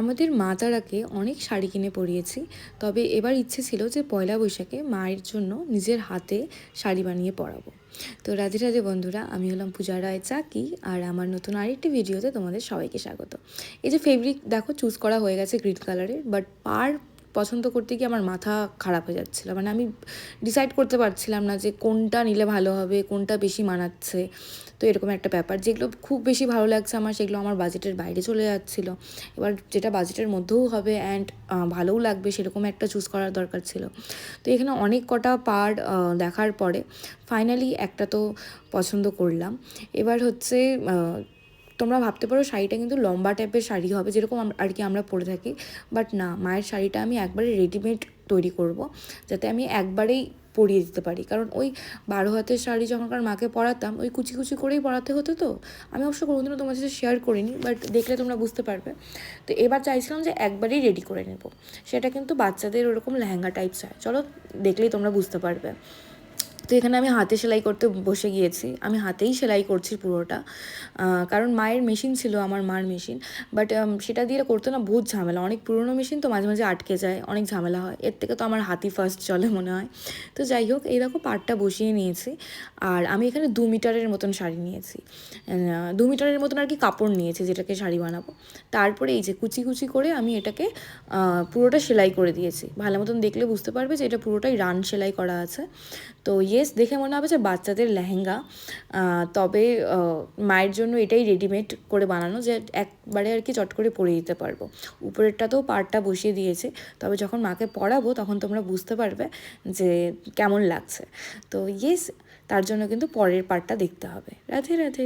আমাদের মা তারাকে অনেক শাড়ি কিনে পরিয়েছি, তবে এবার ইচ্ছে ছিল যে পয়লা বৈশাখে মায়ের জন্য নিজের হাতে শাড়ি বানিয়ে পরাবো। তো রাধে রাধে বন্ধুরা, আমি হলাম পূজা রায় চাকি, আর আমার নতুন আরেকটি ভিডিওতে তোমাদের সবাইকে স্বাগত। এই যে ফেব্রিক দেখো চুজ করা হয়ে গেছে গ্রিন কালারের, বাট পছন্দ করতে গিয়ে আমার মাথা খারাপ হয়ে যাচ্ছিলো। মানে আমি ডিসাইড করতে পারছিলাম না যে কোনটা নিলে ভালো হবে, কোনটা বেশি মানাচ্ছে। তো এরকম একটা ব্যাপার, যেগুলো খুব বেশি ভালো লাগছে আমার, সেগুলো আমার বাজেটের বাইরে চলে যাচ্ছিলো। এবার যেটা বাজেটের মধ্যেও হবে অ্যান্ড ভালোও লাগবে, সেরকম একটা চুজ করার দরকার ছিল। তো এখানে অনেক কটা পার্ট দেখার পরে ফাইনালি একটা তো পছন্দ করলাম। এবার হচ্ছে তোমরা ভাবতে পারো শাড়িটা কিন্তু লম্বা টাইপের শাড়ি হবে, যেরকম আর কি আমরা পরে থাকি, বাট না, মায়ের শাড়িটা আমি একবারে রেডিমেড তৈরি করব, যাতে আমি একবারেই পরিয়ে দিতে পারি। কারণ ওই 12 হাতের শাড়ি যখনকার মাকে পরাতাম, ওই কুচি কুচি করেই পরাতে হতো। তো আমি অবশ্য কোনোদিনও তোমার সাথে শেয়ার করিনি, বাট দেখলে তোমরা বুঝতে পারবে। তো এবার চাইছিলাম যে একবারেই রেডি করে নেব। সেটা কিন্তু বাচ্চাদের ওরকম লেহেঙ্গা টাইপ চাই, চলো দেখলেই তোমরা বুঝতে পারবে। তো এখানে আমি হাতে সেলাই করতে বসে গিয়েছি, আমি হাতেই সেলাই করছি পুরোটা। কারণ মায়ের মেশিন ছিল, আমার মার মেশিন, বাট সেটা দিয়ে করতে না বহুত ঝামেলা, অনেক পুরনো মেশিন তো মাঝে মাঝে আটকে যায়, অনেক ঝামেলা হয়। এর থেকে তো আমার হাতই ফার্স্ট চলে মনে হয়। তো যাই হোক, এই দেখো পাটটা বসিয়ে নিয়েছি। আর আমি এখানে 2 মিটারের মতন শাড়ি নিয়েছি, 2 মিটারের মতন আর কি কাপড় নিয়েছি, যেটাকে শাড়ি বানাবো। তারপরে এই যে কুচি কুচি করে আমি এটাকে পুরোটা সেলাই করে দিয়েছি। ভালো মতন দেখলে বুঝতে পারবে যে এটা পুরোটাই রান সেলাই করা আছে। তো ইয়েস, দেখে মনে হবে যে বাচ্চাদের লেহেঙ্গা, তবে মায়ের জন্য এটাই রেডিমেড করে বানানো, যে একবারে আর কি চট করে পরিয়ে দিতে পারবো। উপরেরটাতেও পাড়টা বসিয়ে দিয়েছে, তবে যখন মাকে পরাবো তখন তোমরা বুঝতে পারবে যে কেমন লাগছে। তো ইয়েস, তার জন্য কিন্তু পরের পার্টটা দেখতে হবে। রাধে রাধে।